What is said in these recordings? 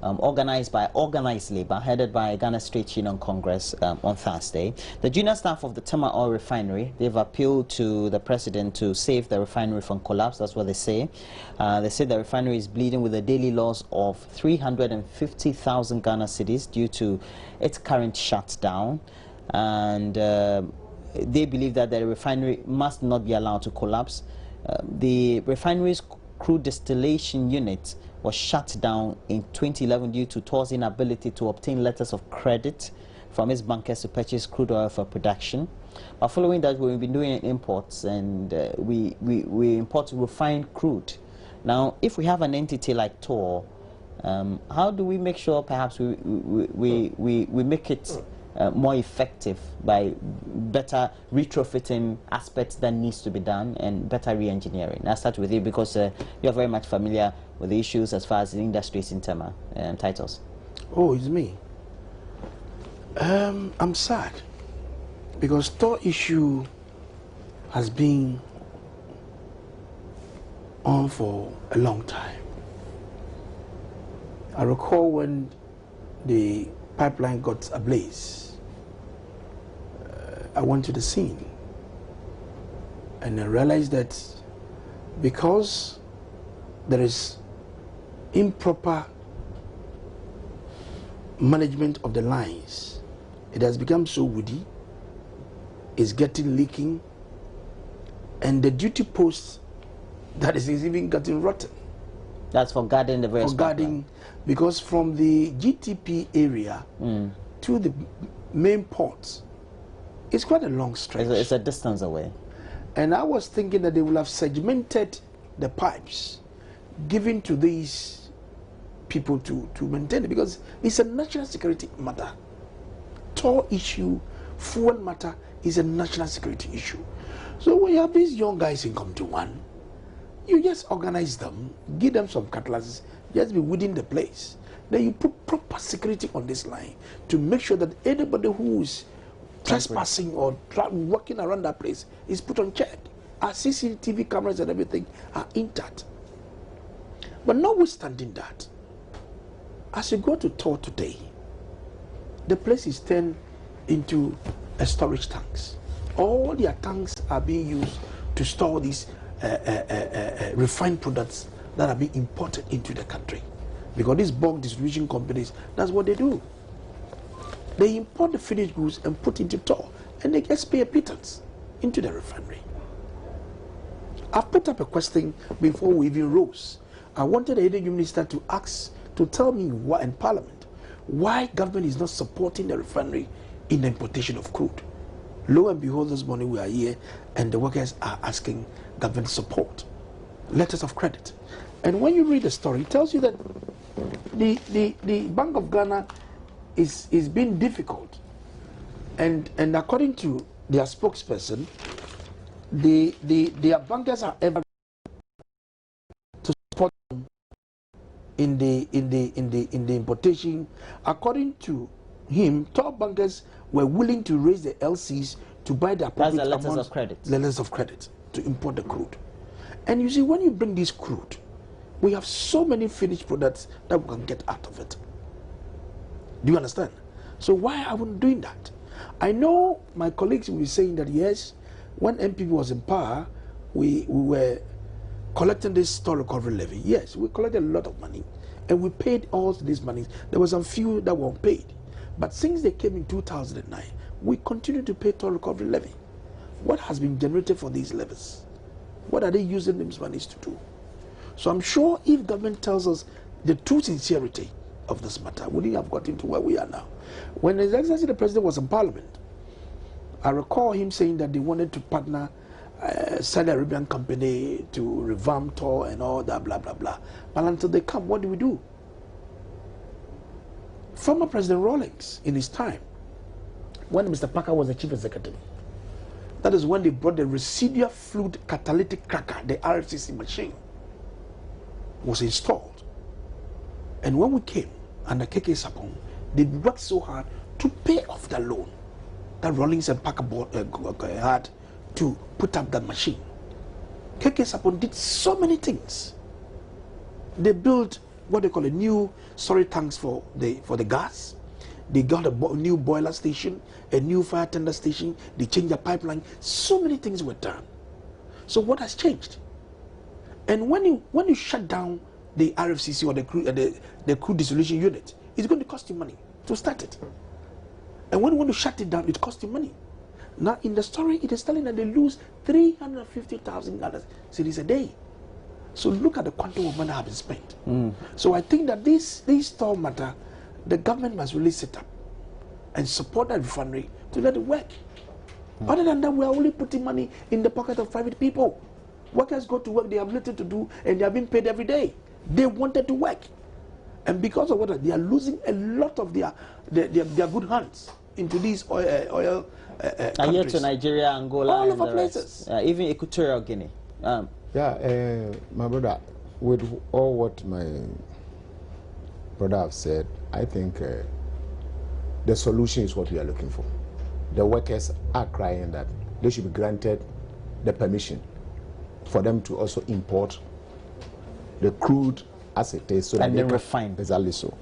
organized by organized labor, headed by Ghana State Union Congress on Thursday. The junior staff of the Tema oil refinery, they've appealed to the president to save the refinery from collapse. That's what they say. They say the refinery is bleeding with a daily loss of 350,000 Ghana cedis due to its current shutdown. And they believe that the refinery must not be allowed to collapse. The refinery's crude distillation unit was shut down in 2011 due to TOR's inability to obtain letters of credit from its bankers to purchase crude oil for production. But following that, we've been doing imports, and we import refined crude. Now, if we have an entity like TOR, how do we make sure perhaps we make it more effective by better retrofitting aspects that needs to be done and better re-engineering? I'll start with you because you're very much familiar with the issues as far as the industry is in Tema. Titles. Oh, it's me. I'm sad because TOR issue has been on for a long time. I recall when the pipeline got ablaze, I went to the scene and I realized that because there is improper management of the lines, it has become so woody, it's getting leaking, and the duty post that is even getting rotten. That's for guarding the various guarding, because from the GTP area to the main ports, it's quite a long stretch. It's a distance away. And I was thinking that they will have segmented the pipes given to these people to maintain it, because it's a national security matter. TOR issue, fuel matter is a national security issue. So when you have these young guys in come to one, you just organize them, give them some cutlasses, just be within the place. Then you put proper security on this line to make sure that anybody who is trespassing or walking around that place is put on check. Our CCTV cameras and everything are intact. But notwithstanding that, as you go to TOR today, the place is turned into a storage tanks. All their tanks are being used to store these refined products that are being imported into the country. Because these bulk distribution companies, that's what they do. They import the finished goods and put into TOR, and they just pay a pittance into the refinery. I've put up a question before we even rose. I wanted the energy minister to ask, to tell me why in Parliament, why government is not supporting the refinery in the importation of crude. Lo and behold, this morning we are here, and the workers are asking government support, letters of credit. And when you read the story, it tells you that the Bank of Ghana is being difficult, and according to their spokesperson, their bankers are ever to support them in the importation. According to him, top bankers were willing to raise the LCs to buy the appropriate letters of credit. Letters of credit to import the crude. And you see, when you bring this crude, we have so many finished products that we can get out of it. Do you understand? So why are we doing that? I know my colleagues will be saying that yes, when MPP was in power, we were collecting this store recovery levy. Yes, we collected a lot of money, and we paid all these monies. There was some few that weren't paid. But since they came in 2009, we continue to pay toll recovery levy. What has been generated for these levies? What are they using these monies to do? So I'm sure if government tells us the true sincerity of this matter, we wouldn't have gotten to where we are now. When His Excellency the President was in Parliament, I recall him saying that they wanted to partner Saudi Arabian company to revamp TOR and all that, blah, blah, blah. But until they come, what do? Former President Rawlings, in his time, when Mr. Parker was the chief executive, that is when they brought the residual fluid catalytic cracker, the RFCC machine, was installed. And when we came under KK Sapong, they worked so hard to pay off the loan that Rawlings and Parker had to put up that machine. KK Sapong did so many things. They built what they call a new storage tanks for the gas. They got a new boiler station, a new fire tender station. They changed the pipeline. So many things were done. So what has changed? And when you shut down the RFCC or the crude dissolution unit, it's going to cost you money to start it. And when you want to shut it down, it costs you money. Now in the story, it is telling that they lose 350,000 cedis a day. So look at the quantum of money that have been spent. So I think that this store matter, the government must really sit up and support that refinery to let it work. Other than that, we are only putting money in the pocket of private people. Workers go to work, they have little to do, and they are being paid every day. They wanted to work. And because of what, they are losing a lot of their good hands into these oil countries. To Nigeria, Angola, all and over the places. Even Equatorial Guinea. My brother, with all what my brother have said, I think the solution is what we are looking for. The workers are crying that they should be granted the permission for them to also import the crude as it is, so that and they then can refine. Exactly so.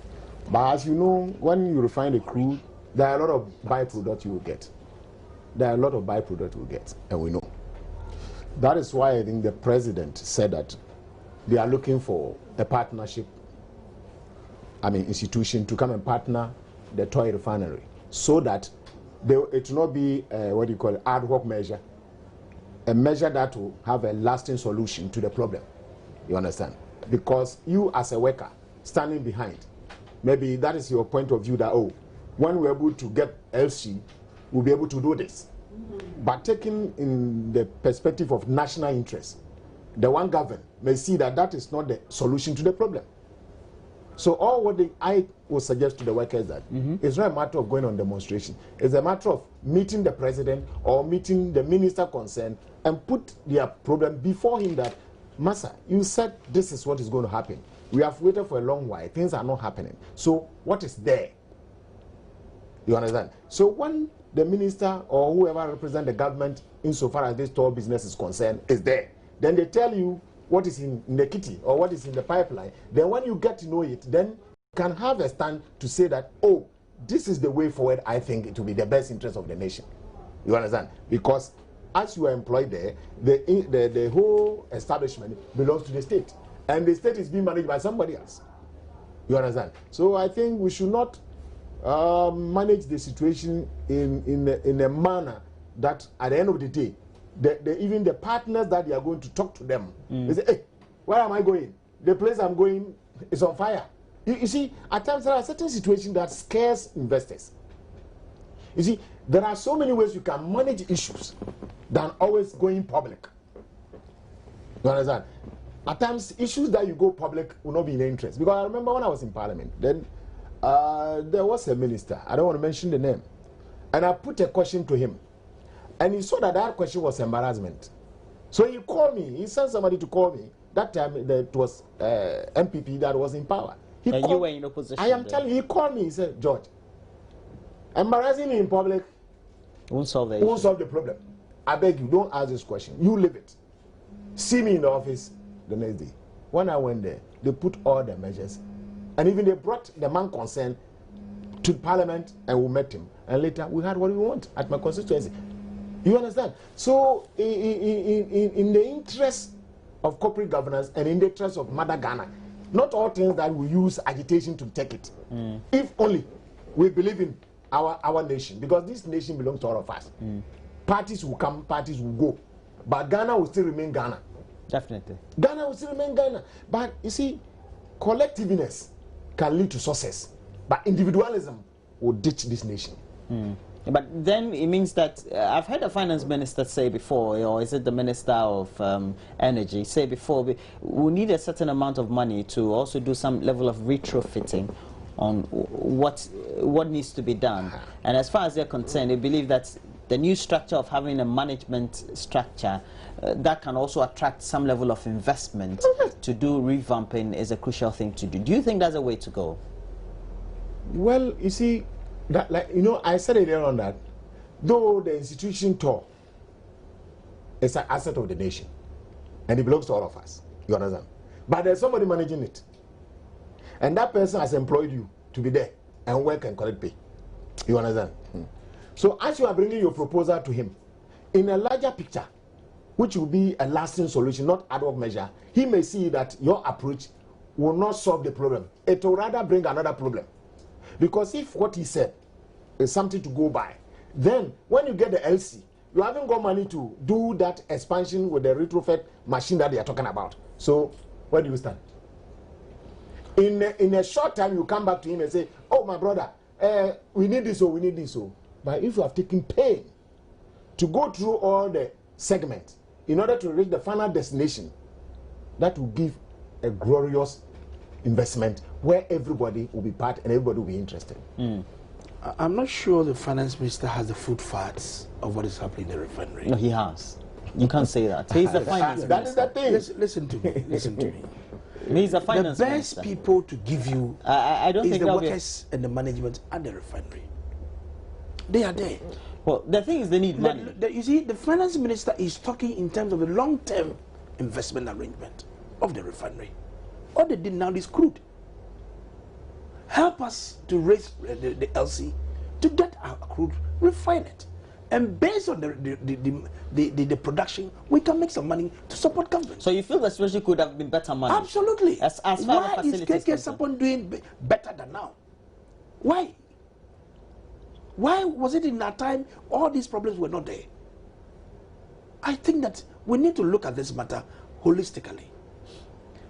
But as you know, when you refine the crude, there are a lot of byproducts you will get. And we know. That is why I think the president said that they are looking for a partnership, institution to come and partner the toy refinery, so that it will not be ad hoc measure, a measure that will have a lasting solution to the problem. You understand? Because you as a worker standing behind, maybe that is your point of view that, when we're able to get LC, we'll be able to do this. But taking in the perspective of national interest, the one government may see that that is not the solution to the problem. So all what I would suggest to the workers that it's not a matter of going on demonstration. It's a matter of meeting the president or meeting the minister concerned and put their problem before him that, Massa, you said this is what is going to happen. We have waited for a long while. Things are not happening. So what is there? You understand? So when the minister or whoever represents the government insofar as this toll business is concerned is there, then they tell you what is in the kitty or what is in the pipeline. Then when you get to know it, then you can have a stand to say that, this is the way forward. I think it will be the best interest of the nation. You understand? Because as you are employed there, the whole establishment belongs to the state, and the state is being managed by somebody else. You understand? So I think we should not manage the situation in a manner that at the end of the day, even the partners that they are going to talk to them, they say, hey, where am I going? The place I'm going is on fire. You see, at times there are certain situations that scares investors. You see, there are so many ways you can manage issues than always going public. You understand? At times, issues that you go public will not be in interest. Because I remember when I was in Parliament, then there was a minister, I don't want to mention the name, and I put a question to him. And he saw that question was embarrassment. So he called me, he sent somebody to call me. That time, it was MPP that was in power. And you were in opposition. I am telling you, he called me, he said, George, embarrassing me in public won't solve the problem. I beg you, don't ask this question. You leave it. See me in the office the next day. When I went there, they put all the measures. And even they brought the man concerned to Parliament and we met him. And later, we had what we want at my constituency. You understand? So, in the interest of corporate governance and in the interest of Mother Ghana, not all things that we use agitation to take it. If only we believe in our nation, because this nation belongs to all of us. Parties will come, parties will go, but Ghana will still remain Ghana. Definitely. Ghana will still remain Ghana. But you see, collectiveness can lead to success, but individualism will ditch this nation. But then it means that I've heard the finance minister say before, or is it the minister of energy, say before, we need a certain amount of money to also do some level of retrofitting on what needs to be done. And as far as they're concerned, they believe that the new structure of having a management structure that can also attract some level of investment to do revamping is a crucial thing to do. Do you think that's a way to go? Well, you see, that, I said earlier on that though the institution tall is an asset of the nation and it belongs to all of us, you understand? But there's somebody managing it. And that person has employed you to be there and work and collect pay. You understand? So as you are bringing your proposal to him, in a larger picture, which will be a lasting solution, not ad hoc measure, he may see that your approach will not solve the problem. It will rather bring another problem. Because if what he said is something to go by, then when you get the LC, you haven't got money to do that expansion with the retrofit machine that they are talking about. So where do you stand? In a short time, you come back to him and say, oh, my brother, we need this, we need this. But if you have taken pain to go through all the segments in order to reach the final destination, that will give a glorious investment where everybody will be part and everybody will be interested. I'm not sure the finance minister has the food facts of what is happening in the refinery. No, he has. You can't say that. He's the finance minister. That is the thing. Listen to me. Listen to me. He's the finance The best minister. people to give you I don't is think the that'll be workers and the management at the refinery. They are there. Well, the thing is they need money. You see, the finance minister is talking in terms of the long-term investment arrangement of the refinery. All they did now is crude. Help us to raise the LC to get our crude, refine it. And based on the production, we can make some money to support government. So you feel the situation could have been better managed? Absolutely. As far Why as is KK Sapon doing better than now? Why? Why was it in that time all these problems were not there? I think that we need to look at this matter holistically.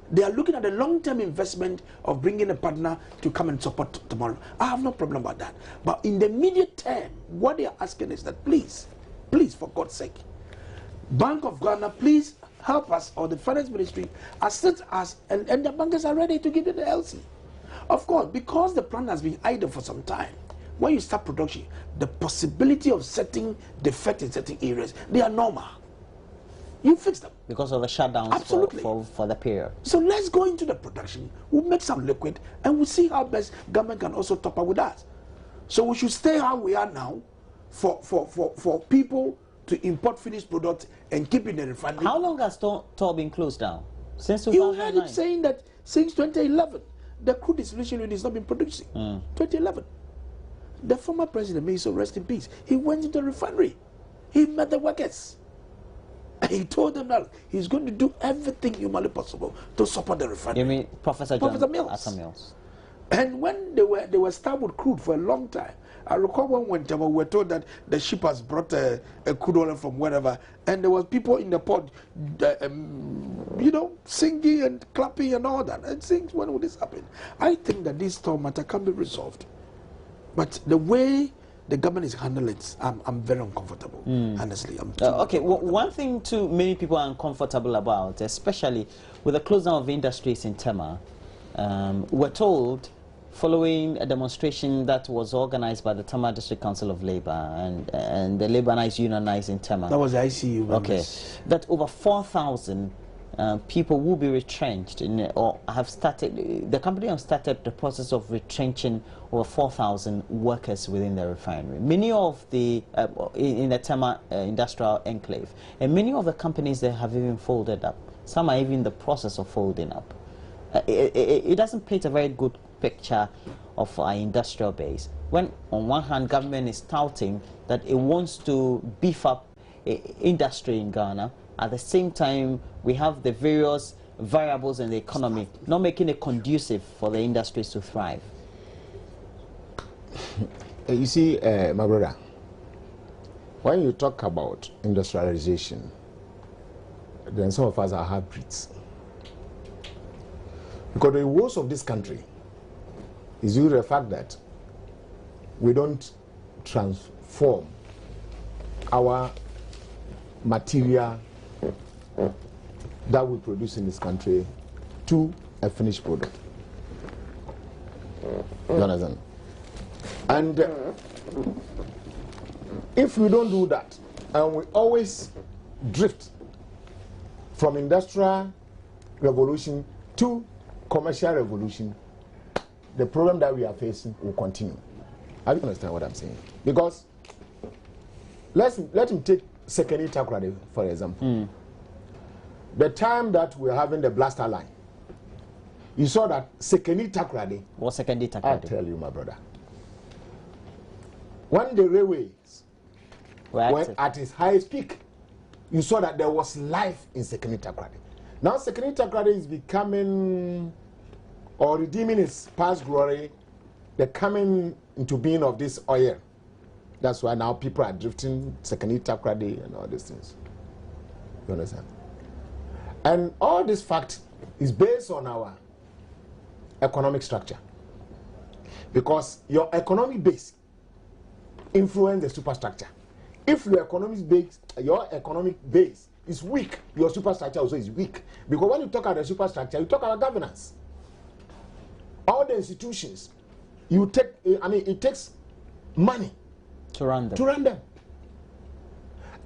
They are looking at the long-term investment of bringing a partner to come and support tomorrow. I have no problem about that. But in the immediate term, what they are asking is that please, for God's sake, Bank of Ghana, please help us, or the finance ministry, assist us, and the bankers are ready to give you the LC. Of course, because the plant has been idle for some time, when you start production, the possibility of setting defects in certain areas, they are normal. You fix them. Because of the shutdowns. Absolutely. For the period. So let's go into the production. We'll make some liquid and we'll see how best government can also top up with us. So we should stay how we are now for people to import finished products and keep in the refinery. How long has TOR been closed down? Since 2009? You heard it saying that since 2011, the crude distillation unit has not been producing. 2011. The former president, may he so rest in peace, he went into the refinery. He met the workers. And he told them that he's going to do everything humanly possible to support the refinery. You mean Professor Mills? And when they were starved with crude for a long time, I recall when we were told that the ship has brought a crude oil from wherever, and there was people in the port, singing and clapping and all that. And things, when will this happen? I think that this storm matter can be resolved. But the way the government is handling it, I'm very uncomfortable. Honestly, I'm okay. Well, one thing too many people are uncomfortable about, especially with the close down of industries in Tema, we're told, following a demonstration that was organized by the Tema District Council of Labour and the Labour unionized in Tema. That was the ICU. Okay, that over 4,000 people will be retrenched or have started. The company have started the process of retrenching over 4,000 workers within the refinery. Many of the in the Tema industrial enclave, and many of the companies that have even folded up. Some are even in the process of folding up. It doesn't paint a very good picture of our industrial base. When on one hand, government is touting that it wants to beef up industry in Ghana. At the same time, we have the various variables in the economy not making it conducive for the industries to thrive. You see, my brother, when you talk about industrialization, then some of us are half-breeds. Because the woes of this country is due to the fact that we don't transform our material that we produce in this country to a finished product. You understand? And if we don't do that, and we always drift from industrial revolution to commercial revolution, the problem that we are facing will continue. I don't understand what I'm saying. Because let him take Sekeni Takoradi, for example. The time that we're having the blaster line, you saw that Sekeni Takrade. What's Sekeni I Takrade? tell you, my brother. When the railways went at its highest peak, you saw that there was life in Sekeni Takrade. Now Sekeni Takrade is becoming or redeeming its past glory, the coming into being of this oil. That's why now people are drifting Sekeni Takrade and all these things. You understand? And all this fact is based on our economic structure. Because your economic base influences the superstructure. If your economic base is weak, your superstructure also is weak. Because when you talk about the superstructure, you talk about governance. All the institutions, it takes money to run them.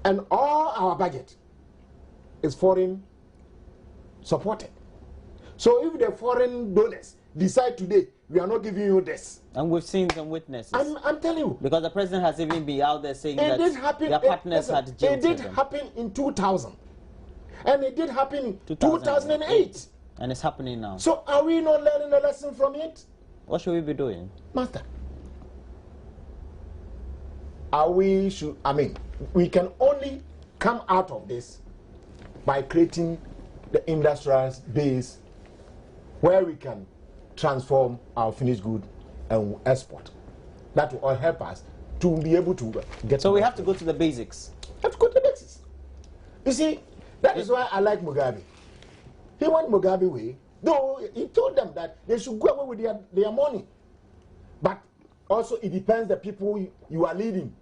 And all our budget is foreign supported. So if the foreign donors decide today, we are not giving you this. And we've seen some witnesses. I'm telling you. Because the president has even been out there saying that their partners had jilted It did them. happen in 2000. And it did happen in 2008. And it's happening now. So are we not learning a lesson from it? What should we be doing? Master. We can only come out of this by creating the industrial base where we can transform our finished good and export. That will all help us to be able to get. So we have to go to the basics. Have to go to the basics. You see, that is why I like Mugabe. He went Mugabe way, though he told them that they should go away with their money. But also it depends the people you are leading.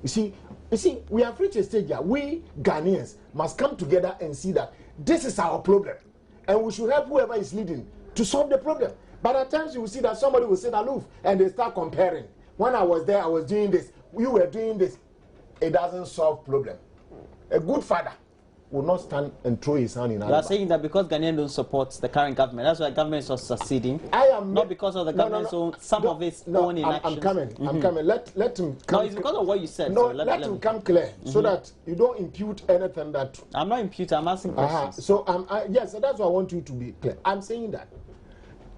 You see, we have reached a stage here. We Ghanaians must come together and see that this is our problem. And we should help whoever is leading to solve the problem. But at times you will see that somebody will sit aloof and they start comparing. When I was there, I was doing this. You were doing this. It doesn't solve problem. A good father will not stand and throw his hand in our. You are saying that because Ghanaians don't support the current government, that's why the government is not succeeding. I am not because of the government's own, some of its own inactions. I'm coming. Let him come. No, it's because of what you said. No, so let him come clear so that you don't impute anything that. I'm not imputing. I'm asking questions. So yes, that's what I want you to be clear. I'm saying that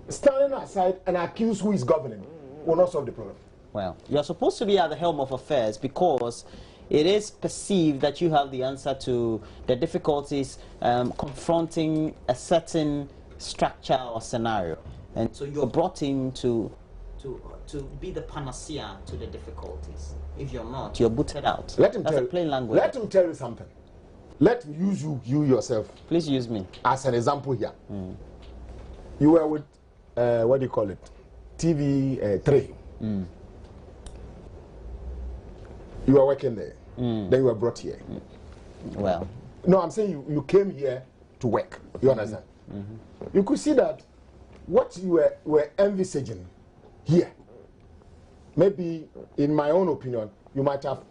standing aside and accuse who is governing will not solve the problem. Well, you're supposed to be at the helm of affairs because it is perceived that you have the answer to the difficulties confronting a certain structure or scenario. And so you're brought in to be the panacea to the difficulties. If you're not, you're booted out. Let him That's tell plain language. Let him tell you something. Let me use you yourself. Please use me. As an example here. You were with, what do you call it? TV3. You were working there. Then you were brought here. Well. No, I'm saying you came here to work. You understand? You could see that what you were envisaging here, maybe in my own opinion, you might have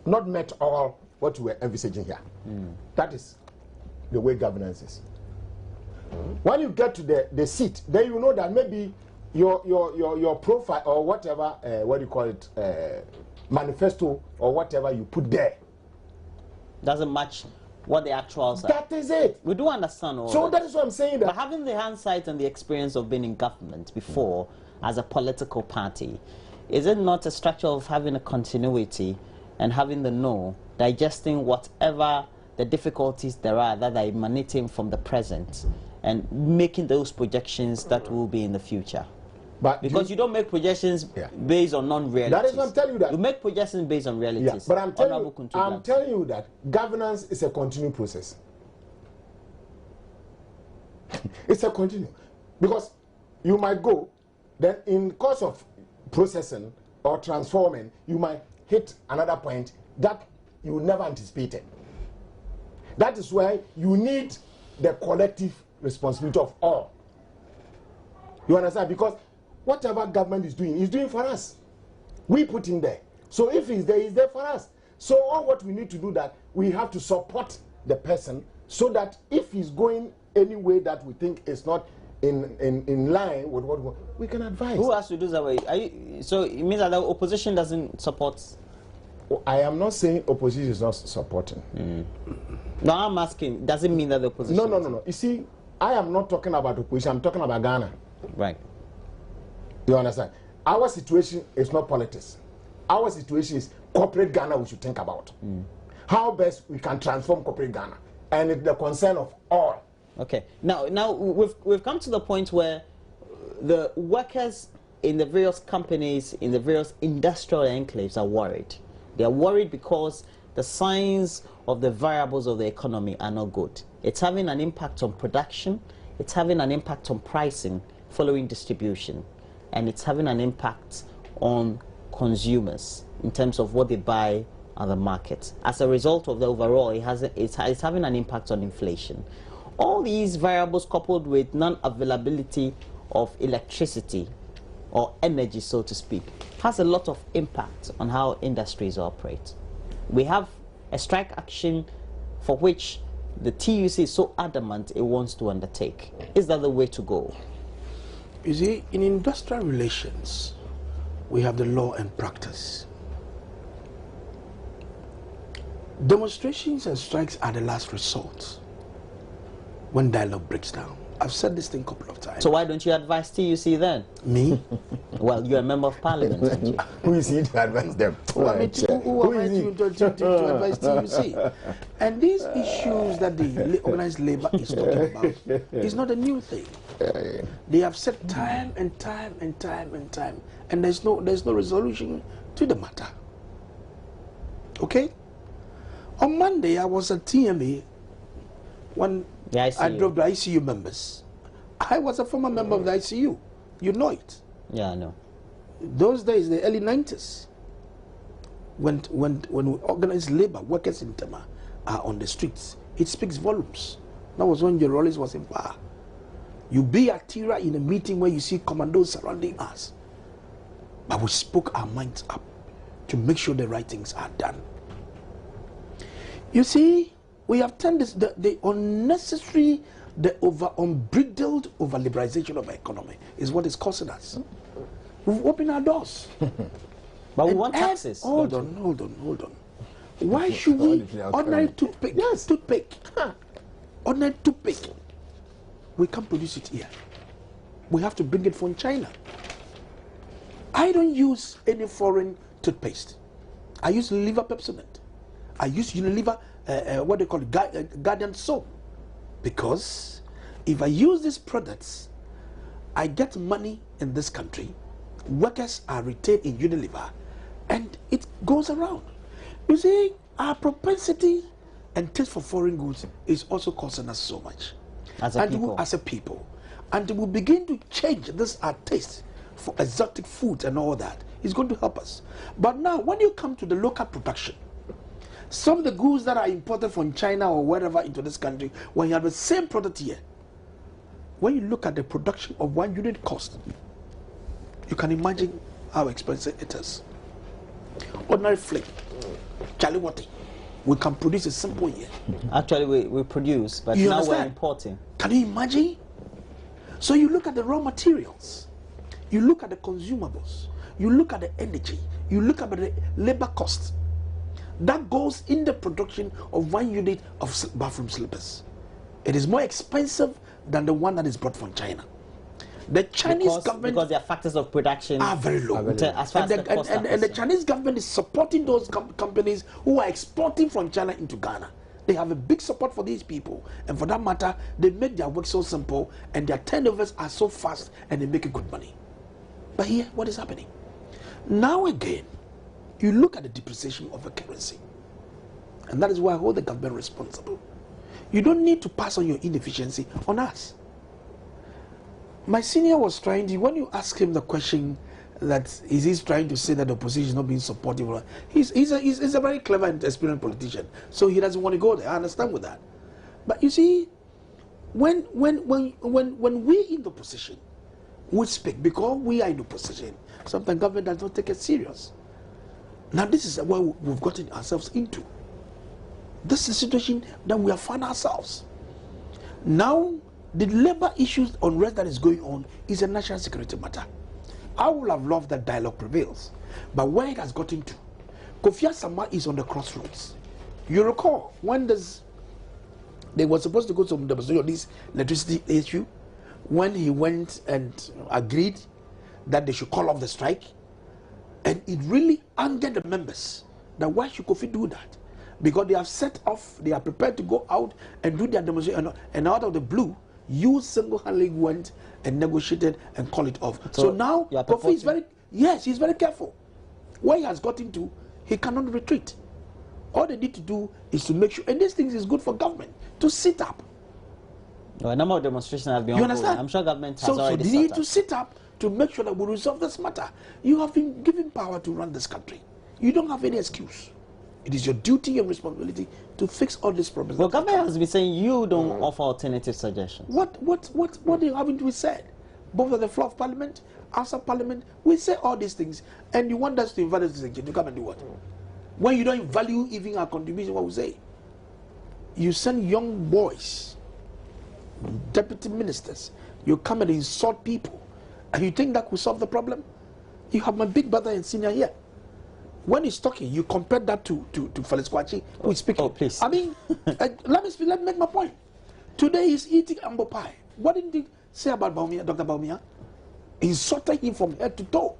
not met all what you were envisaging here. That is the way governance is. When you get to the seat, then you know that maybe your profile or whatever, what do you call it, manifesto or whatever you put there doesn't match what the actuals are. That is it. We do understand all So that is what I'm saying. But having the hindsight and the experience of being in government before as a political party, is it not a structure of having a continuity and having the know, digesting whatever the difficulties there are that are emanating from the present and making those projections that will be in the future? But because you don't make projections based on non-realities. That is what I'm telling you. That you make projections based on realities. Yeah, but I'm telling you that governance is a continuing process. It's a continuum. Because you might go, then in course of processing or transforming, you might hit another point that you never anticipated. That is why you need the collective responsibility of all. You understand? Because whatever government is doing for us. We put in there. So if he's there for us. So all what we need to do that we have to support the person so that if he's going any way that we think is not in line with what we can advise. Who has to do that way? So it means that the opposition doesn't support. I am not saying opposition is not supporting. No, I'm asking, does it mean that the opposition... No. You see, I am not talking about opposition, I'm talking about Ghana. Right. You understand? Our situation is not politics. Our situation is corporate Ghana we should think about. How best we can transform corporate Ghana. And it's the concern of all. Okay. Now we've come to the point where the workers in the various companies, in the various industrial enclaves are worried. They are worried because the signs of the variables of the economy are not good. It's having an impact on production, it's having an impact on pricing following distribution, and it's having an impact on consumers in terms of what they buy on the market. As a result of the overall, it's having an impact on inflation. All these variables coupled with non-availability of electricity or energy, so to speak, has a lot of impact on how industries operate. We have a strike action for which the TUC is so adamant it wants to undertake. Is that the way to go? You see, in industrial relations, we have the law and practice. Demonstrations and strikes are the last resort when dialogue breaks down. I've said this thing a couple of times. So why don't you advise TUC then? Me? Well, you're a member of parliament, aren't you? Who is he to advise them? Who am I to advise TUC? And these issues that the organized labor is talking about is not a new thing. They have said time and time and time and time, and there's no resolution to the matter. Okay? On Monday, I was at TMA when I drove the ICU members. I was a former member of the ICU. You know it. Yeah, I know. Those days, the early 90s, when organized labor workers in Tema are on the streets, it speaks volumes. That was when Jerollis was in power. You be at Tira in a meeting where you see commandos surrounding us. But we spoke our minds up to make sure the right things are done. You see, we have turned this, the unnecessary, the unbridled over-liberalization of our economy is what is causing us. We've opened our doors. But we want taxes. Hold on. Why should we, ordinary toothpick, ordinary toothpick, we can't produce it here. We have to bring it from China. I don't use any foreign toothpaste. I use liver Pepsodent. I use Unilever, what they call Guardian soap, because if I use these products, I get money in this country, workers are retained in Unilever, and it goes around. You see, our propensity and taste for foreign goods is also causing us so much. As a people. And we begin to change this our taste for exotic food and all that. It's going to help us. But now, when you come to the local production, some of the goods that are imported from China or wherever into this country, when you have the same product here, when you look at the production of 1 unit cost, you can imagine how expensive it is. Ordinary flake, Charlie Watty, we can produce a simple here. Actually, we produce, but now we're importing. Can you imagine? So you look at the raw materials, you look at the consumables, you look at the energy, you look at the labor cost that goes in the production of 1 unit of bathroom slippers. It is more expensive than the one that is brought from China. The Chinese government, because their factors of production are very low. And the Chinese government is supporting those companies who are exporting from China into Ghana. They have a big support for these people, and for that matter, they make their work so simple and their turnovers are so fast and they make good money. But here, what is happening? Now again, you look at the depreciation of a currency, and that is why I hold the government responsible. You don't need to pass on your inefficiency on us. My senior was trying to, when you ask him the question that he's trying to say that the opposition is not being supportive, he's a very clever and experienced politician, so he doesn't want to go there. I understand with that. But you see, when we in the opposition, we speak because we are in the opposition. Sometimes government does not take it serious. Now this is what we've gotten ourselves into. This is the situation that we have found ourselves. Now, the labor issues unrest that is going on is a national security matter. I would have loved that dialogue prevails. But where it has gotten to, Kofi Asama is on the crossroads. You recall, when there's They were supposed to go to some demonstration on this electricity issue when he went and agreed that they should call off the strike. And it really angered the members that why should Kofi do that? Because they have set off, they are prepared to go out and do their demonstration, and out of the blue, you single-handedly went and negotiated and call it off. So now Kofi is he's very careful. Where he has gotten to, he cannot retreat. All they need to do is to make sure, and these things is good for government to sit up. A number of demonstrations have been ongoing. I'm sure government has already So they need to sit up to make sure that we resolve this matter. You have been given power to run this country. You don't have any excuse. It is your duty and responsibility to fix all these problems. Well, government has been saying you don't offer alternative suggestions. What haven't we said? Both on the floor of Parliament, outside Parliament, we say all these things, and you want us to invite us to come and do what? When you don't value even our contribution, what we say? You send young boys, deputy ministers, you come and insult people, and you think that will solve the problem? You have my big brother and senior here. When he's talking, you compare that to Felix Kwachi, who is speaking. Oh, please. I mean, let me make my point. Today he's eating ambo pie. What did he say about Baumia, Dr. Baumia? Insulted him from head to toe.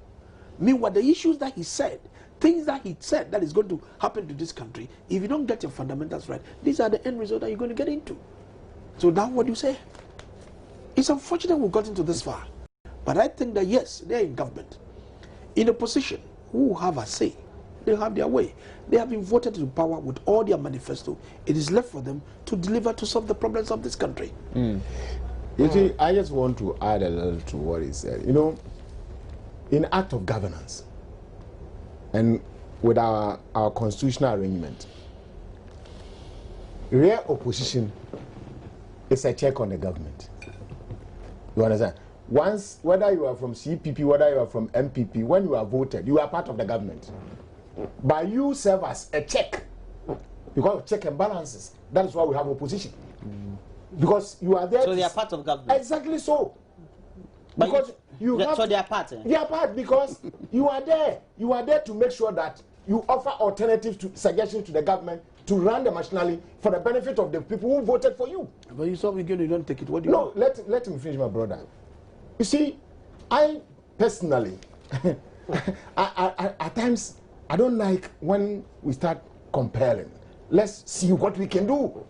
Meanwhile, the issues that he said, things that he said that is going to happen to this country, if you don't get your fundamentals right, these are the end result that you're going to get into. So now what do you say? It's unfortunate we've gotten to this far. But I think that yes, they're in government, in a position who have a say. They have their way. They have been voted to power with all their manifesto. It is left for them to deliver to solve the problems of this country. You see, I just want to add a little to what he said. You know, in act of governance and with our constitutional arrangement, real opposition is a check on the government. You understand? Once, whether you are from CPP, whether you are from MPP, when you are voted, you are part of the government. But you serve as a check, because of check and balances. That is why we have opposition. Because you are there. So they are part of government. Exactly so. But because you have. So they are part. They are part because you are there. You are there to make sure that you offer alternatives to suggestions to the government to run the machinery for the benefit of the people who voted for you. But you saw again, you don't take it. What do you? No, let me finish, my brother. You see, I personally, at times, I don't like when we start comparing. Let's see what we can do.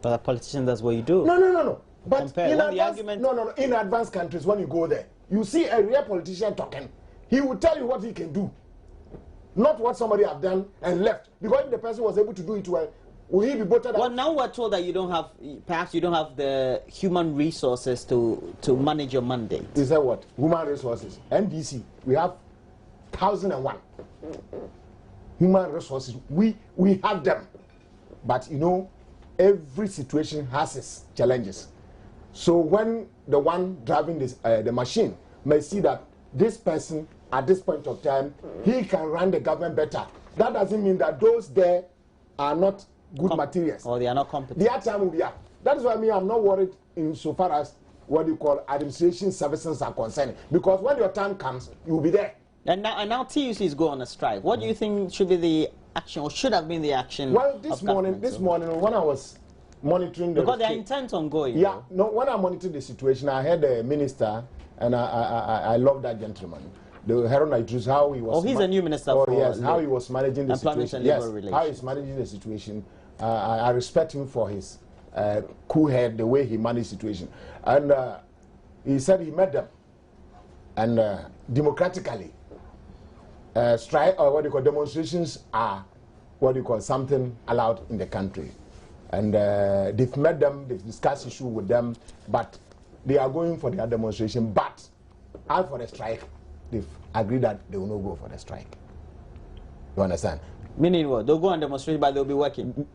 But a politician, that's what you do. No. But compare. In advanced, no. In advanced countries, when you go there, you see a real politician talking. He will tell you what he can do, not what somebody have done and left. Because if the person was able to do it well, will he be voted out? Well, now we're told that you don't have, perhaps you don't have the human resources to manage your mandate. Is that what? Human resources. NDC, we have 1,001. Human resources, we have them. But you know, every situation has its challenges. So when the one driving this, the machine may see that this person at this point of time, he can run the government better, that doesn't mean that those there are not good materials. Or they are not competent. Their time will be up. That is why I'm not worried insofar as what you call administration services are concerned. Because when your time comes, you will be there. And now TUCs go on a strike. What do you think should be the action, or should have been the action? Well, this morning when I was monitoring the... Because they are intent on going. Yeah, no, when I monitored the situation, I heard the minister, and I love that gentleman. The Heron Idris, how he was... Oh, he's a new minister for... Yes, how he was managing the situation. Yes, how he's managing the situation. I respect him for his cool head, the way he managed the situation. And he said he met them, and democratically, strike, or what you call demonstrations are what you call something allowed in the country. And they've met them, they've discussed issue with them, but they are going for their demonstration. But as for the strike, they've agreed that they will not go for the strike. You understand? Meaning what? They'll go on demonstration, but they'll be working.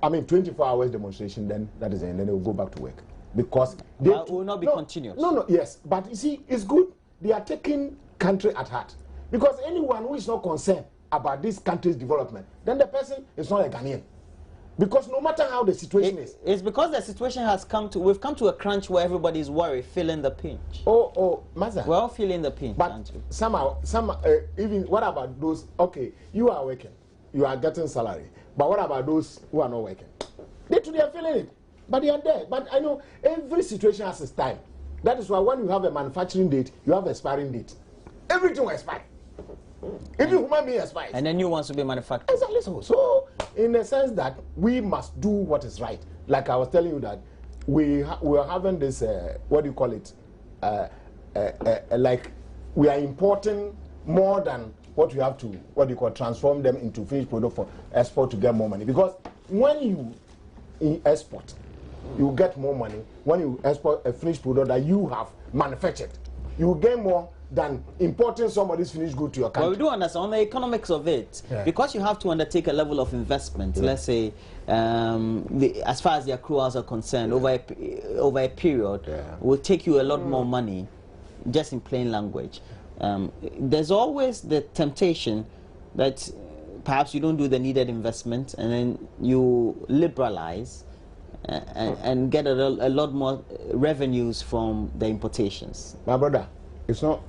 I mean, 24 hours demonstration, then that is it, and then they will go back to work. Because they will not be continuous. No, yes. But you see, it's good. They are taking country at heart. Because anyone who is not concerned about this country's development, then the person is not a Ghanaian. Because no matter how the situation is. It's because the situation has we've come to a crunch where everybody is worried, feeling the pinch. Maza. We're all feeling the pinch, but aren't you? Somehow, even, what about those, okay, you are working, you are getting salary, but what about those who are not working? They too, they are feeling it. But they are there. But I know every situation has its time. That is why when you have a manufacturing date, you have an expiring date. Everything will expire. Even human being expires. And then new ones will be manufactured. Exactly so. So, in the sense that we must do what is right. Like I was telling you that we are having this, what do you call it? Like we are importing more than what we have to, what do you call, transform them into finished product for export to get more money. Because when you export, you get more money. When you export a finished product that you have manufactured, you get more than importing somebody's finished good to your country. Well, we do understand on the economics of it, because you have to undertake a level of investment, let's say, as far as the accruals are concerned, over a period, will take you a lot more money, just in plain language. There's always the temptation that perhaps you don't do the needed investment and then you liberalize and get a lot more revenues from the importations. My brother, it's not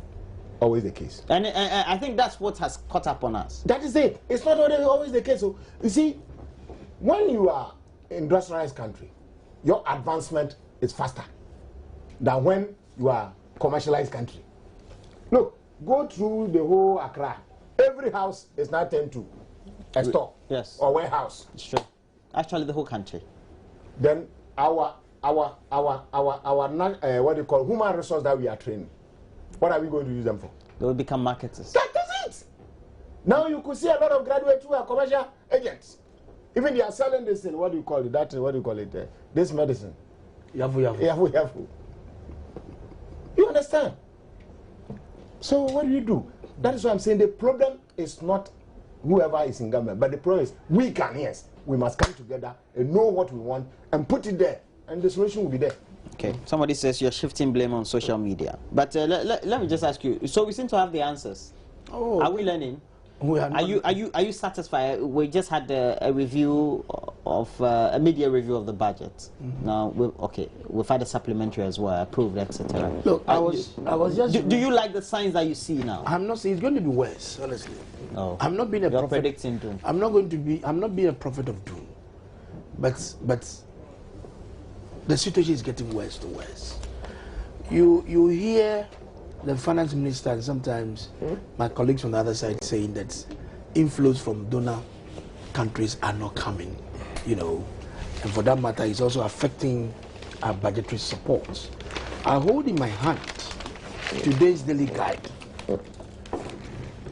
always the case. And I think that's what has caught up on us. That is it. It's not always the case. So, you see, when you are industrialized country, your advancement is faster than when you are commercialized country. Look, go through the whole Accra. Every house is now turned to a store, or warehouse. It's true. Actually, the whole country. Then our what do you call human resource that we are training, what are we going to use them for? They will become marketers. That's it. Now you could see a lot of graduates who are commercial agents. Even they are selling this in, what do you call it? This medicine. Yafu. You understand? So what do? That is why I'm saying the problem is not whoever is in government, but the problem is we Ghanaians. We must come together and know what we want and put it there, and the solution will be there. Okay. Somebody says you're shifting blame on social media, but let me just ask you. So we seem to have the answers. Oh, are we learning? We are you satisfied? We just had a review of a media review of the budget. Now we've had a supplementary as well, approved, etc. Look, I was just. Do you like the signs that you see now? I'm not saying it's going to be worse, honestly. No. I'm not being a prophet. Predicting doom. I'm not being a prophet of doom, but the situation is getting worse to worse. You hear the finance minister and sometimes my colleagues on the other side saying that inflows from donor countries are not coming, and for that matter, it's also affecting our budgetary support. I hold in my hand today's daily guide,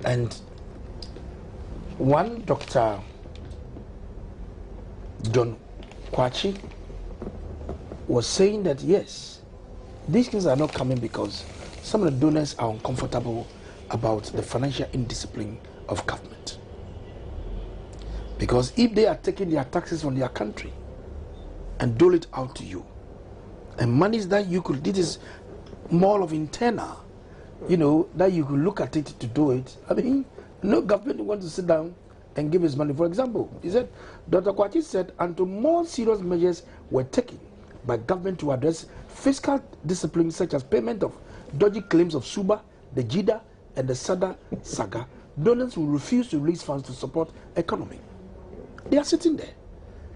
and one Dr. John Kwachi was saying that yes, these things are not coming because some of the donors are uncomfortable about the financial indiscipline of government. Because if they are taking their taxes from their country and dole it out to you, and monies that you could, this is more of internal, that you could look at it to do it. I mean, no government wants to sit down and give his money. For example, he said, Dr. Kwachi said, until more serious measures were taken by government to address fiscal discipline such as payment of dodgy claims of Suba, the Jida, and the Sada saga, donors will refuse to release funds to support economy. They are sitting there.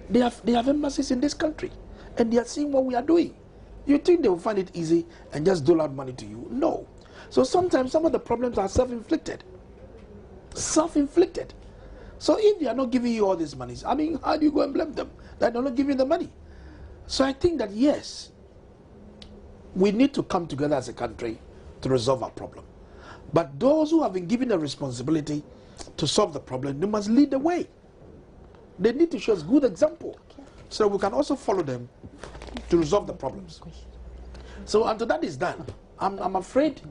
They have embassies in this country, and they are seeing what we are doing. You think they will find it easy and just dole out money to you? No. So sometimes some of the problems are self-inflicted. Self-inflicted. So if they are not giving you all these monies, I mean, how do you go and blame them that they're not giving you the money? So I think that yes, we need to come together as a country to resolve our problem. But those who have been given the responsibility to solve the problem, they must lead the way. They need to show us good example so that we can also follow them to resolve the problems. So until that is done, I'm afraid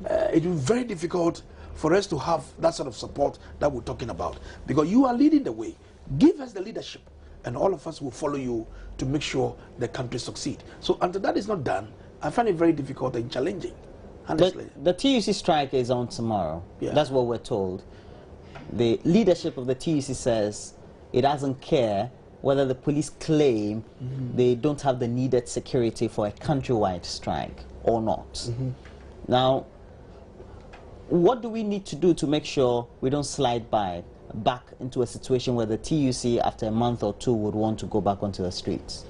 it will be very difficult for us to have that sort of support that we're talking about. Because you are leading the way. Give us the leadership, and all of us will follow you to make sure the country succeed. So until that is not done, I find it very difficult and challenging, honestly. The TUC strike is on tomorrow. Yeah. That's what we're told. The leadership of the TUC says it doesn't care whether the police claim they don't have the needed security for a countrywide strike or not. Now, what do we need to do to make sure we don't slide back into a situation where the TUC after a month or two would want to go back onto the streets?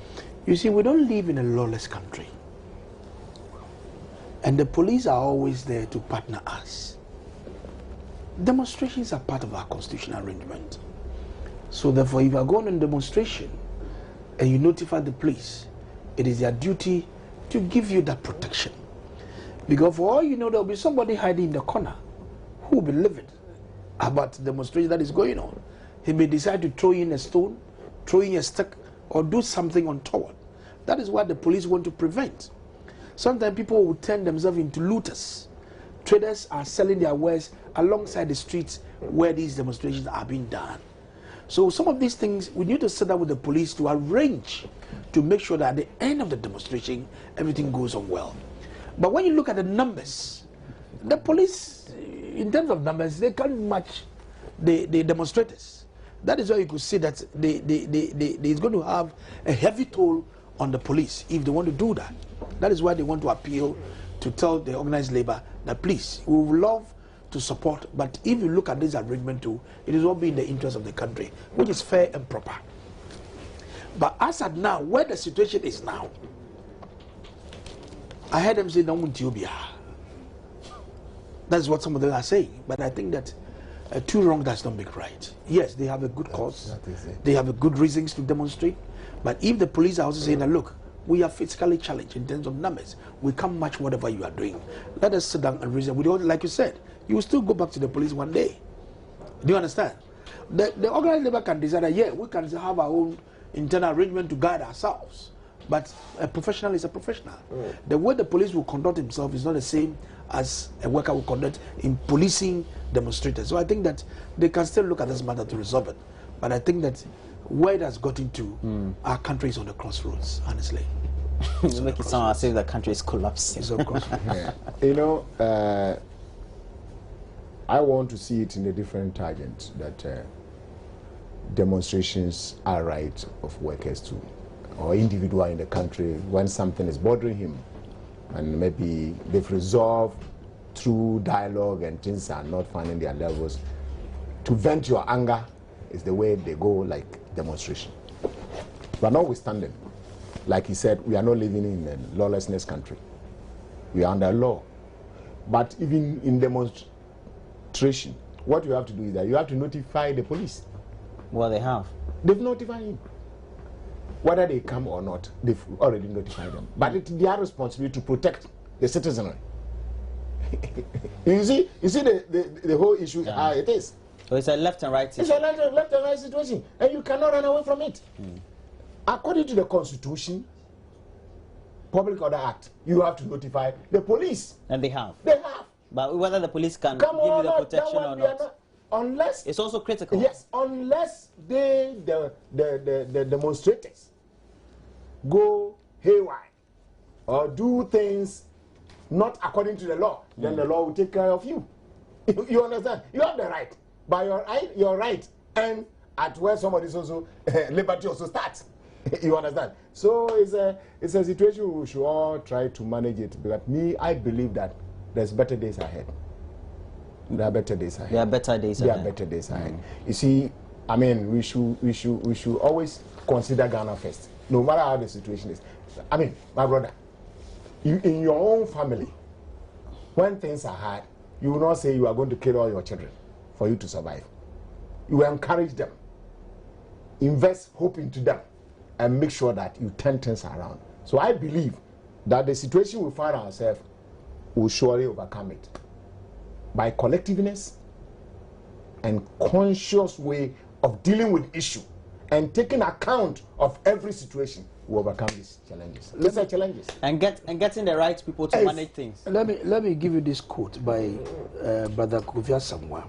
You see, we don't live in a lawless country. And the police are always there to partner us. Demonstrations are part of our constitutional arrangement. So therefore, if you are going on demonstration and you notify the police, it is their duty to give you that protection. Because for all you know, there will be somebody hiding in the corner who will be livid about the demonstration that is going on. He may decide to throw in a stone, throw in a stick, or do something untoward. That is what the police want to prevent. Sometimes people will turn themselves into looters. Traders are selling their wares alongside the streets where these demonstrations are being done. So some of these things, we need to sit down with the police to arrange to make sure that at the end of the demonstration, everything goes on well. But when you look at the numbers, the police, in terms of numbers, they can't match the demonstrators. That is why you could see that it's going to have a heavy toll on the police if they want to do that. That is why they want to appeal to tell the organized labor that please, we would love to support, but if you look at this arrangement too, it is all be in the interest of the country, which is fair and proper. But as at now, where the situation is now, I heard them say, no, that's what some of them are saying. But I think that too wrong does not make right. Yes, they have a good cause. They have a good reasons to demonstrate. But if the police are also saying that, look, we are physically challenged in terms of numbers, we can't match whatever you are doing, let us sit down and reason. We don't, like you said, you will still go back to the police one day. Do you understand? The organized labor can decide that, yeah, we can have our own internal arrangement to guide ourselves. But a professional is a professional. The way the police will conduct himself is not the same as a worker will conduct in policing demonstrators. So I think that they can still look at this matter to resolve it. But I think that where it has gotten to, our country is on the crossroads, honestly. You make it sound as if the country is collapsing. It's on crossroads. Yeah. You know, I want to see it in a different tangent, that demonstrations are right of workers too, or individual in the country when something is bothering him, and maybe they've resolved through dialogue and things are not finding their levels. To vent your anger is the way they go, like demonstration. But notwithstanding, like he said, we are not living in a lawlessness country. We are under law. But even in demonstration, what you have to do is that you have to notify the police. Well, they have. They've notified him. Whether they come or not, they've already notified them. But it's their responsibility to protect the citizenry. you see the whole issue, how it is. So it's a left and right situation. It's a left and right situation, and you cannot run away from it. According to the Constitution, Public Order Act, you have to notify the police. And they have. They have. But whether the police can give you the protection or not, unless it's also critical. Yes, unless the demonstrators go haywire or do things not according to the law, then the law will take care of you. You understand? You have the right. By your right, and at where somebody's also liberty also starts. You understand? So it's a situation we should all try to manage it. But I believe that there's better days ahead. There are better days ahead. There are better days ahead. There are better days ahead. You see, I mean, we should always consider Ghana first, no matter how the situation is. I mean, my brother, in your own family, when things are hard, you will not say you are going to kill all your children for you to survive. You will encourage them, invest hope into them, and make sure that you turn things around. So I believe that the situation we find ourselves will surely overcome it by collectiveness and conscious way of dealing with issue and taking account of every situation. We overcome these challenges. These are challenges. And getting the right people to manage things. Let me give you this quote by Brother Kofi Asamoah,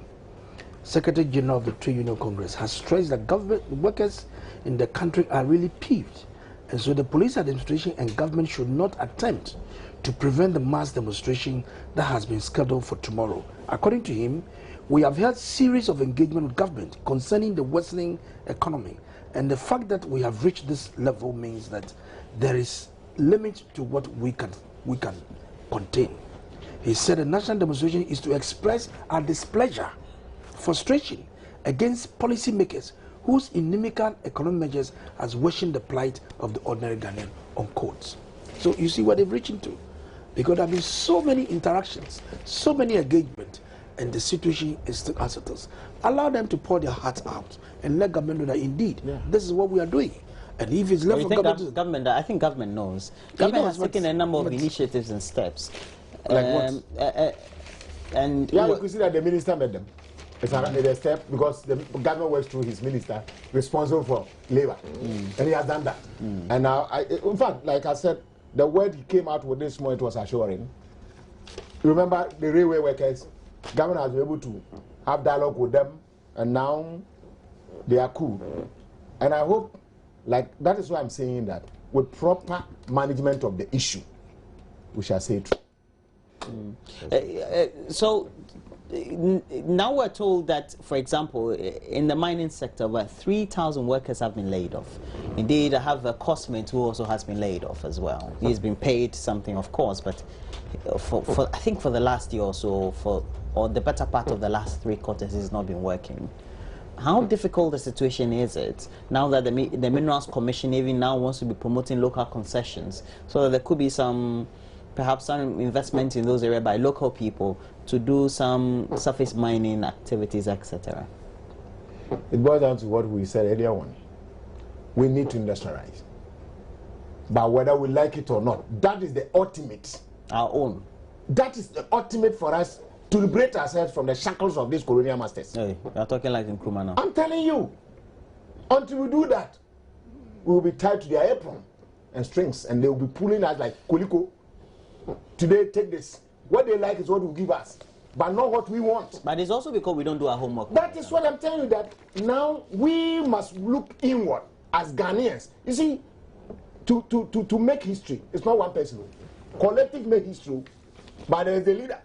Secretary General of the Trade Union Congress, has stressed that government workers in the country are really peeved, and so the police administration and government should not attempt to prevent the mass demonstration that has been scheduled for tomorrow. According to him, we have had series of engagement with government concerning the worsening economy, and the fact that we have reached this level means that there is limit to what we can contain. He said a national demonstration is to express our displeasure, frustration against policymakers whose inimical economic measures has worsened the plight of the ordinary Ghanaian on courts. So you see what they've reached into. Because there have been so many interactions, so many engagements, and the situation is still as it is. Allow them to pour their hearts out and let government know that indeed, this is what we are doing. And if it's left for government, I think government knows. Government has taken a number of initiatives and steps. Like what? And you could see that the minister made them. It's a step because the government works through his minister responsible for labor, and he has done that. And now, in fact, like I said, the word he came out with this morning, it was assuring. Remember the railway workers, government has been able to have dialogue with them, and now they are cool. And I hope, like that is why I'm saying that with proper management of the issue, we shall say it. So now we're told that, for example, in the mining sector, about 3,000 workers have been laid off. Indeed, I have a costmate who also has been laid off as well. He's been paid something, of course, but for I think for the last year or so, or the better part of the last 3 quarters, he's not been working. How difficult a situation is it now that the Minerals Commission even now wants to be promoting local concessions, so that there could be perhaps some investment in those areas by local people to do some surface mining activities, etc.? It boils down to what we said earlier on. We need to industrialize. But whether we like it or not, that is the ultimate. Our own. That is the ultimate for us to liberate ourselves from the shackles of these colonial masters. Hey, you're talking like in Nkrumah now. I'm telling you, until we do that, we will be tied to their apron and strings, and they will be pulling us like Koliko. Today, take this. What they like is what will give us, but not what we want. But it's also because we don't do our homework. That is what I'm telling you, that now we must look inward as Ghanaians. You see, to make history, it's not one person. Collective make history, but there is a leader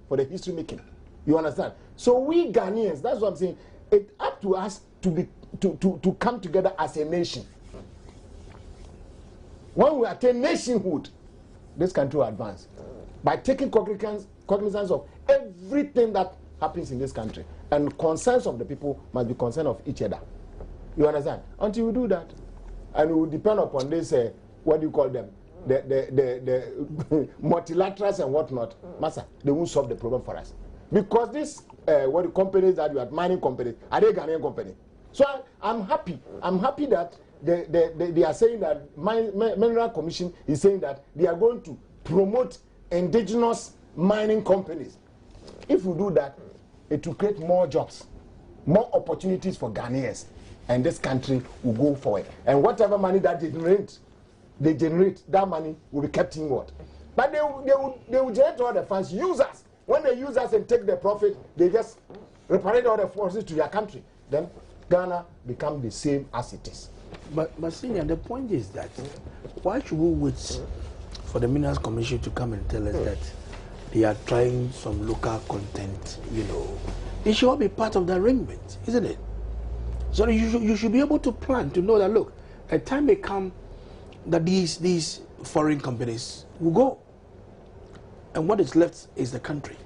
for the history making. You understand? So we Ghanaians, that's what I'm saying, it's up to us to come together as a nation. When we attain nationhood, this country will advance by taking cognizance of everything that happens in this country, and concerns of the people must be concern of each other. You understand? Until we do that, and we will depend upon this, what do you call them, the multilaterals and whatnot, Master, they won't solve the problem for us, because this what the companies that you are mining companies, are they Ghanaian companies? So I'm happy that they are saying that Mineral Commission is saying that they are going to promote indigenous mining companies. If we do that, it will create more jobs, more opportunities for Ghanaians, and this country will go forward. And whatever money that they generate, that money will be kept inward. But they will generate all the funds, use us. When they use us and take the profit, they just reparate all the forces to their country. Then Ghana become the same as it is. But Senior, the point is that why should we wait for the Minerals Commission to come and tell us that they are trying some local content? You know, it should all be part of the arrangement, isn't it? So you should be able to plan to know that, look, a time may come that these foreign companies will go, and what is left is the country.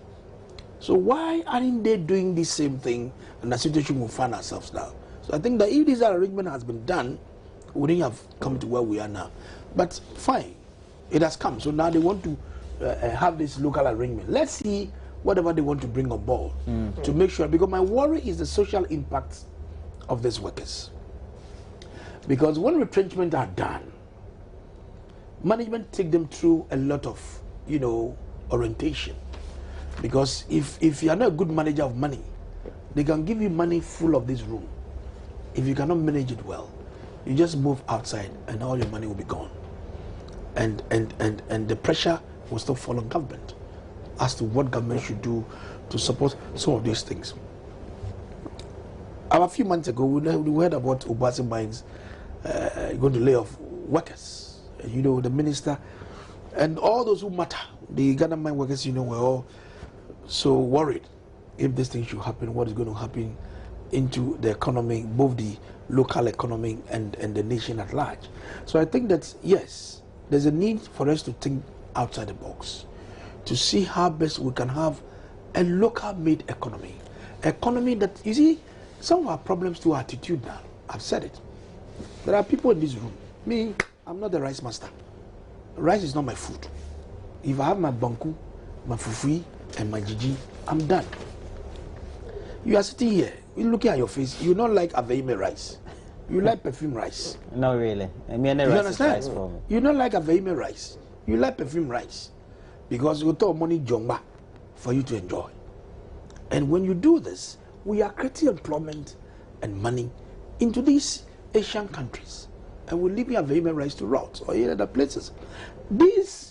So why aren't they doing the same thing, and the situation will find ourselves now? So I think that if this arrangement has been done, we wouldn't have come to where we are now. But fine, it has come. So now they want to have this local arrangement. Let's see whatever they want to bring on board to make sure, because my worry is the social impact of these workers. Because when retrenchment are done, management take them through a lot of, orientation. Because if you are not a good manager of money, they can give you money full of this room. If you cannot manage it well, you just move outside and all your money will be gone. And the pressure will still fall on government as to what government should do to support some of these things. A few months ago, we heard about Obasi Mines going to lay off workers. The minister and all those who matter, the Ghana mine workers, were all so worried if this thing should happen, what is going to happen into the economy, both the local economy and the nation at large. So I think that, yes, there's a need for us to think outside the box, to see how best we can have a local-made economy that, you see, some of our problems to attitude now. I've said it. There are people in this room. Me, I'm not the rice master. Rice is not my food. If I have my banku, my fufu, and my gigi, I'm done. You are sitting here, you're looking at your face, you don't like aveime rice. You like perfume rice. No, really. I mean, you rice understand? Is rice for me. You don't like aveime rice. You like perfume rice. Because you throw money jongba for you to enjoy. And when you do this, we are creating employment and money into these Asian countries. And we're leaving aveime rice to rot or in other places. These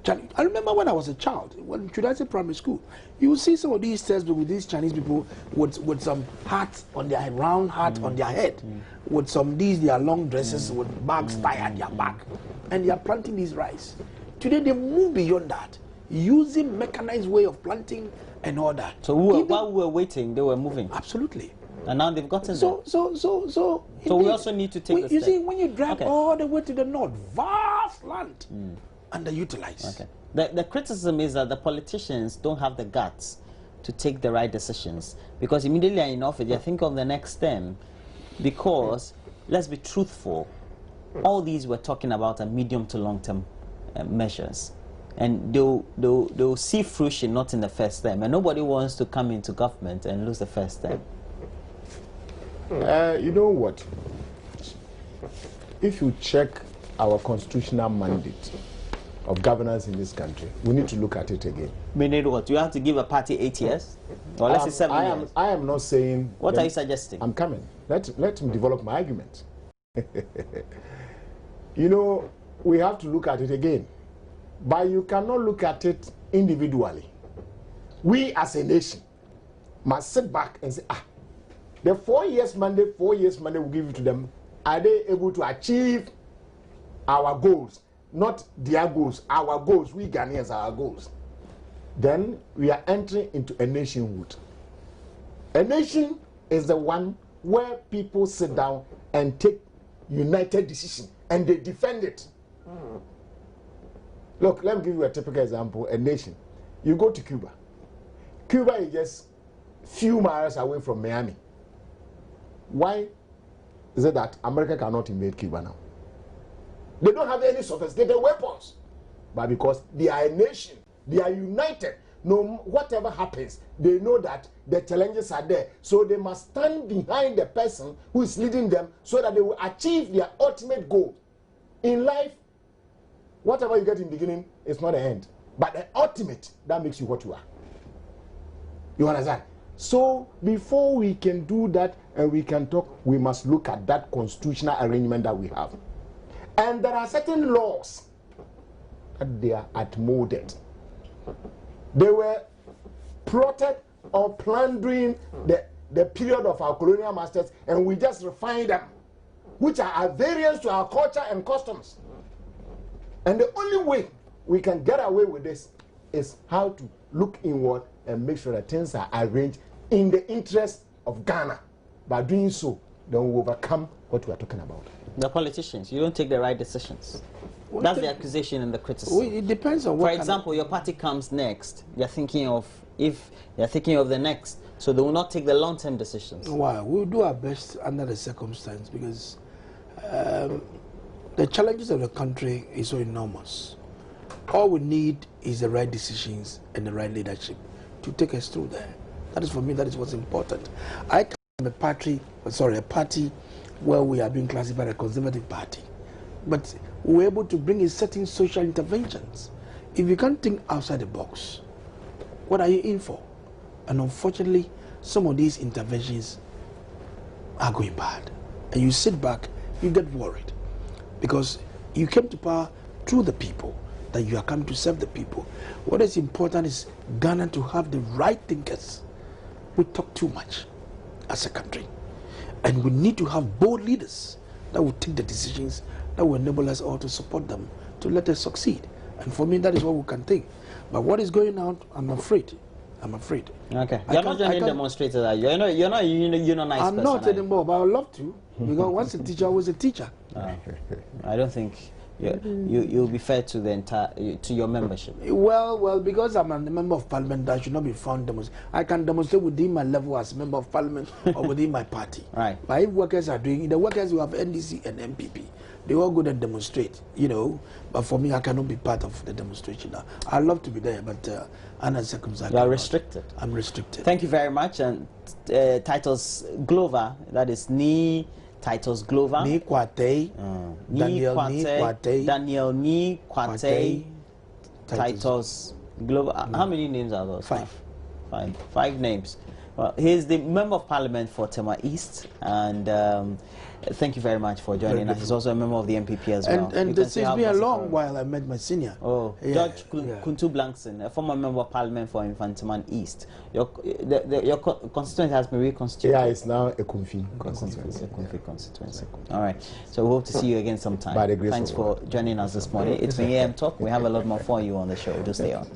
I remember when I was a child, when should I say primary school, you will see some of these textbooks with these Chinese people with some hats on their round hat on their head, with some their long dresses with bags tied at their back, and they are planting these rice. Today they move beyond that, using mechanized way of planting and all that. So while we were waiting, they were moving. Absolutely. And now they've gotten there. So we also need to take the step. You see, when you drive all the way to the north, vast land, underutilized. Okay. The criticism is that the politicians don't have the guts to take the right decisions, because immediately in office they think of the next term. Because let's be truthful, all these we're talking about are medium to long term measures, and they'll see fruition not in the first term, and nobody wants to come into government and lose the first term. You know what? If you check our constitutional mandate of governance in this country, we need to look at it again. Meaning what? You have to give a party 8 years? Or let's say 7 years? I am not saying... What are you suggesting? I'm coming. Let me develop my argument. You know, we have to look at it again. But you cannot look at it individually. We as a nation must sit back and say, the 4 years mandate we give it to them, are they able to achieve our goals? Not their goals, our goals, we Ghanaians, our goals. Then we are entering into a nationhood. A nation is the one where people sit down and take united decision and they defend it. Look, let me give you a typical example. A nation. You go to Cuba. Cuba is just few miles away from Miami. Why is it that America cannot invade Cuba now? They don't have any sophisticated weapons. But because they are a nation, they are united. No, whatever happens, they know that the challenges are there. So they must stand behind the person who is leading them so that they will achieve their ultimate goal. In life, whatever you get in the beginning is not the end. But the ultimate, that makes you what you are. You understand? So before we can do that and we can talk, we must look at that constitutional arrangement that we have. And there are certain laws that they are outmoded. They were plotted or planned during the period of our colonial masters, and we just refine them, which are at variance to our culture and customs. And the only way we can get away with this is how to look inward and make sure that things are arranged in the interest of Ghana. By doing so, then we overcome what we are talking about. The politicians, you don't take the right decisions. That's the accusation and the criticism. Well, it depends on what. For example, your party comes next. You're thinking of the next, so they will not take the long-term decisions. Why? We'll do our best under the circumstance, because the challenges of the country is so enormous. All we need is the right decisions and the right leadership to take us through there. That is, for me, that is what's important. I come from a party where we are being classified as a conservative party, but we're able to bring in certain social interventions. If you can't think outside the box, what are you in for? And unfortunately, some of these interventions are going bad. And you sit back, you get worried, because you came to power through the people, that you are coming to serve the people. What is important is Ghana to have the right thinkers. We talk too much as a country, and we need to have bold leaders that will take the decisions that will enable us all to support them, to let us succeed. And for me, that is what we can think. But what is going on, I'm afraid. Okay. You're not joining demonstrators, are you? You're not unionized. I'm not anymore, but I would love to, because once a teacher, always a teacher. I don't think you'll be fair to the entire to your membership. Well, because I'm a member of parliament, I should not be found I can demonstrate within my level as a member of parliament or within my party. Right. But if workers are doing, the workers who have NDC and MPP, they all go and demonstrate, But for me, I cannot be part of the demonstration. I'd love to be there, but under circumstances, you are restricted. I'm restricted. Thank you very much. And Titus Glover, that is Ni Titus Glover. Ni Kwate, Daniel Ni Kwate, Daniel Ni Kwate, Titus Glover. How many names are those? Five names. Well, he's the member of parliament for Tema East, and thank you very much for joining us. He's also a member of the MPP as well. And this has been a long while. I met my senior. Oh, yeah, Judge Kuntu Blankson, a former member of parliament for Infantiman East. Your constituency has been reconstituted. Yeah, it's now a Kumfi constituency. All right. So we hope to see you again sometime. Thanks for joining us this morning. It's been AM Talk. We have a lot more for you on the show. Just stay on.